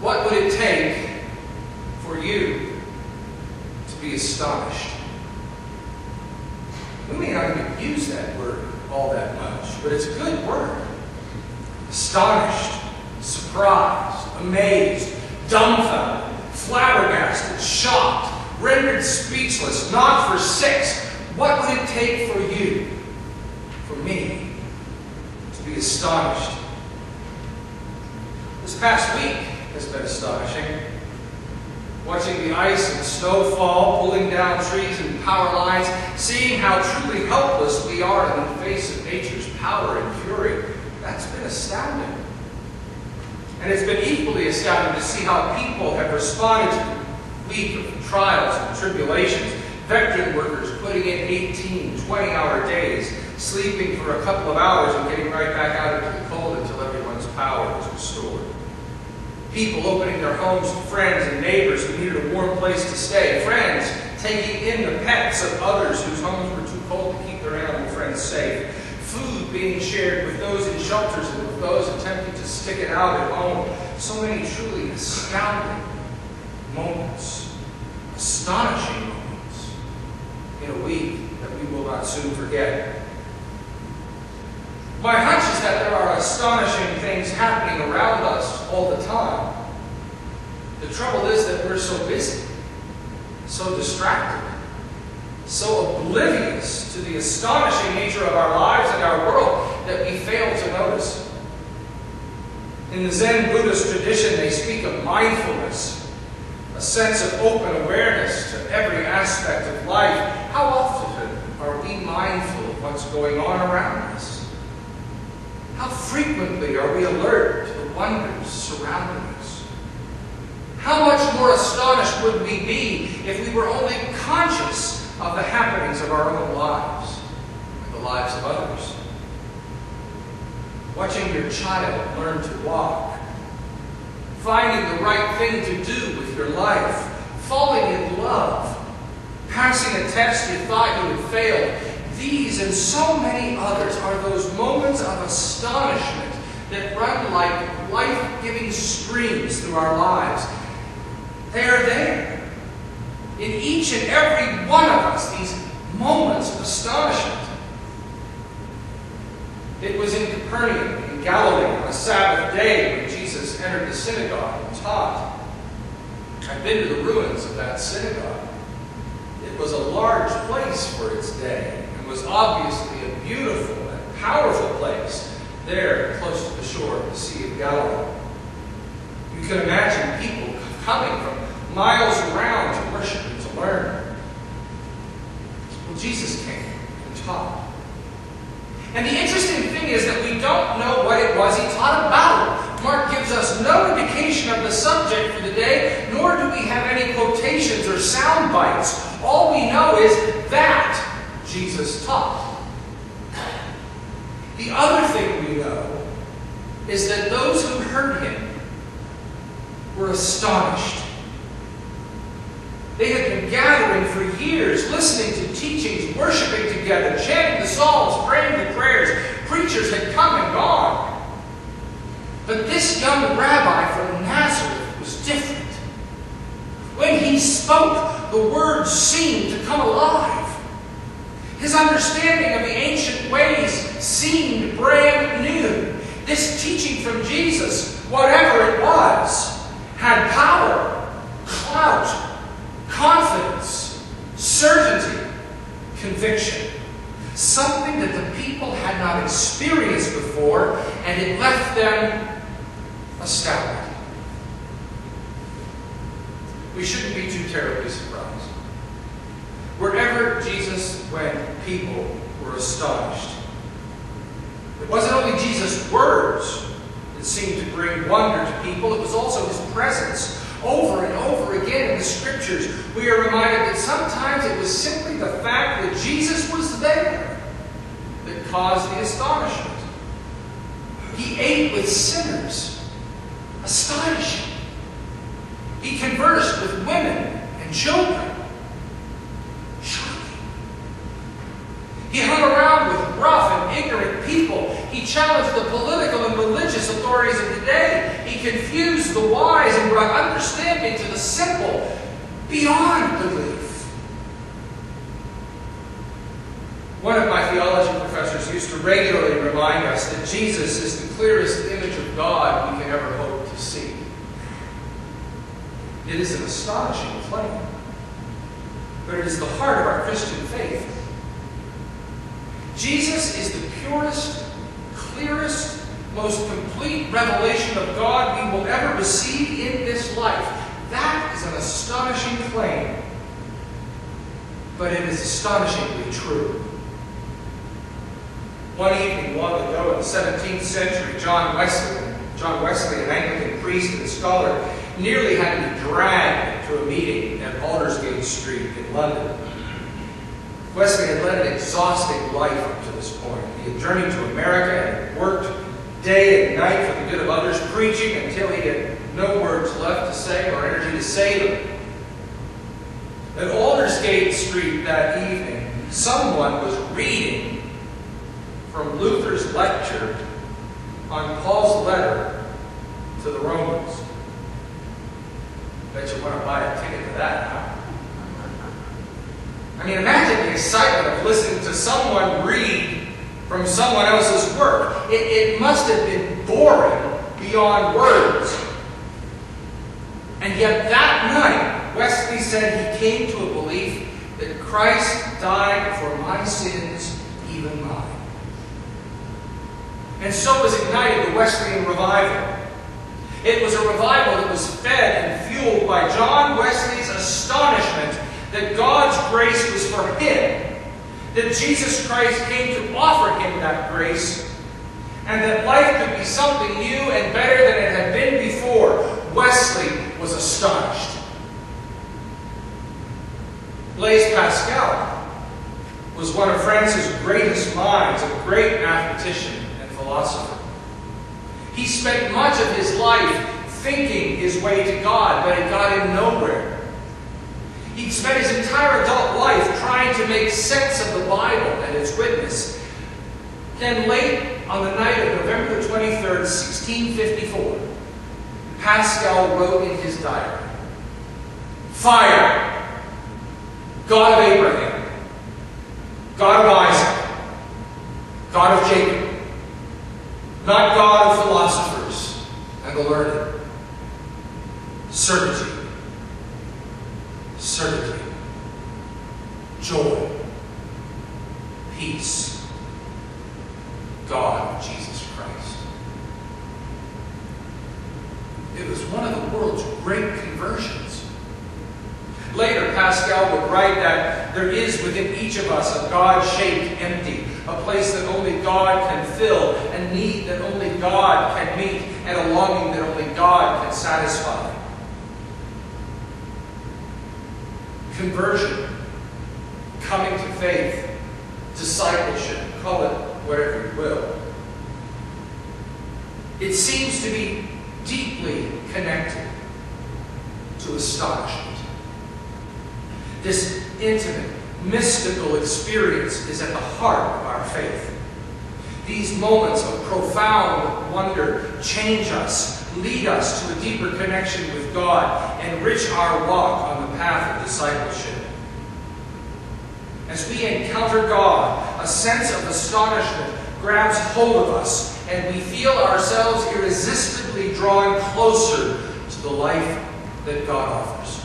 What would it take for you to be astonished? We may not even use that word all that much, but it's a good word. Astonished, surprised, amazed, dumbfounded, flabbergasted, shocked, rendered speechless, not for six. What would it take for you, for me, to be astonished? This past week has been astonishing. Watching the ice and snow fall, pulling down trees and power lines, seeing how truly helpless we are in the face of nature's power and fury, that's been astounding. And it's been equally astounding to see how people have responded to the week of trials and tribulations. Veteran workers putting in 18, 20-hour days, sleeping for a couple of hours and getting right back out into the cold until everyone's power is restored. People opening their homes to friends and neighbors who needed a warm place to stay. Friends taking in the pets of others whose homes were too cold to keep their animal friends safe. Food being shared with those in shelters and with those attempting to stick it out at home. So many truly astounding moments. Astonishing moments in a week that we will not soon forget. My hunch is that there are astonishing things happening around us all the time. The trouble is that we're so busy, so distracted, so oblivious to the astonishing nature of our lives and our world that we fail to notice. In the Zen Buddhist tradition, they speak of mindfulness, a sense of open awareness to every aspect of life. How often are we mindful of what's going on around us? How frequently are we alert to the wonders surrounding us? How much more astonished would we be if we were only conscious of the happenings of our own lives and the lives of others? Watching your child learn to walk, finding the right thing to do with your life, falling in love, passing a test you thought you had failed. These and so many others are those moments of astonishment that run like life-giving streams through our lives. They are there. In each and every one of us, these moments of astonishment. It was in Capernaum, in Galilee, on a Sabbath day when Jesus entered the synagogue and taught. I've been to the ruins of that synagogue. It was a large place for its day, and was obviously a beautiful and powerful place there close to the shore of the Sea of Galilee. You can imagine people coming from miles around to worship and to learn. Well, Jesus came and taught. And the interesting thing is that we don't know what it was he taught about. Mark gives us no indication of the subject for the day, nor do we have any quotations or sound bites. All we know is that Jesus taught. The other thing we know is that those who heard him were astonished. They had been gathering for years, listening to teachings, worshiping together, chanting the psalms, praying the prayers. Preachers had come and gone. But this young rabbi from Nazareth was different. When he spoke, the words seemed to come alive. His understanding of the ancient ways seemed brand new. This teaching from Jesus, whatever it was, had power, clout, confidence, certainty, conviction. Something that the people had not experienced before, and it left them astounded. We shouldn't be too terribly surprised. Wherever Jesus went, people were astonished. It wasn't only Jesus' words that seemed to bring wonder to people, it was also his presence. Over and over again in the Scriptures, we are reminded that sometimes it was simply the fact that Jesus was there that caused the astonishment. He ate with sinners. Astonishing. He conversed with women and children. Shocking. He hung around with rough and ignorant people. He challenged the political and religious authorities of the day. He He confused the wise and brought understanding to the simple beyond belief. One of my theology professors used to regularly remind us that Jesus is the clearest image of God we can ever hope to see. It is an astonishing claim, but it is the heart of our Christian faith. Jesus is the purest, clearest, most complete revelation of God we will ever receive in this life. That is an astonishing claim, but it is astonishingly true. One evening long ago in the 17th century, John Wesley, an Anglican priest and scholar, nearly had to be dragged to a meeting at Aldersgate Street in London. Wesley had led an exhausting life up to this point. He had journeyed to America and worked day and night for the good of others, preaching until he had no words left to say or energy to say them. At Aldersgate Street that evening, someone was reading from Luther's lecture on Paul's letter to the Romans. Bet you want to buy a ticket to that, huh? I mean, imagine the excitement of listening to someone read from someone else's work. It must have been boring beyond words. And yet that night, Wesley said he came to a belief that Christ died for my sins, even mine. And so was ignited the Wesleyan revival. It was a revival that was fed and fueled by John Wesley's astonishment that God's grace was for him, that Jesus Christ came to offer him that grace, and that life could be something new and better than it had been before. Wesley was astonished. Blaise Pascal was one of France's greatest minds, a great mathematician and philosopher. He spent much of his life thinking his way to God, but it got him nowhere. He spent his entire adult life trying to make sense of the Bible and its witness. Then late on the night of November the 23rd, 1654, Pascal wrote in his diary, "Fire! God of Abraham, God of Isaac, God of Jacob, not God of philosophers and the learned. Certitude, certitude, joy, peace, God of Jesus Christ." It was one of the world's great conversions. Later, Pascal would write that there is within each of us a God-shaped empty, a place that only God can fill, a need that only God can meet, and a longing that only God can satisfy. Conversion, coming to faith, discipleship, call it whatever you will. It seems to be deeply connected to astonishment. This intimate, mystical experience is at the heart of our faith. These moments of profound wonder change us, lead us to a deeper connection with God, enrich our walk on the path of discipleship. As we encounter God, a sense of astonishment grabs hold of us, and we feel ourselves irresistibly drawing closer to the life that God offers.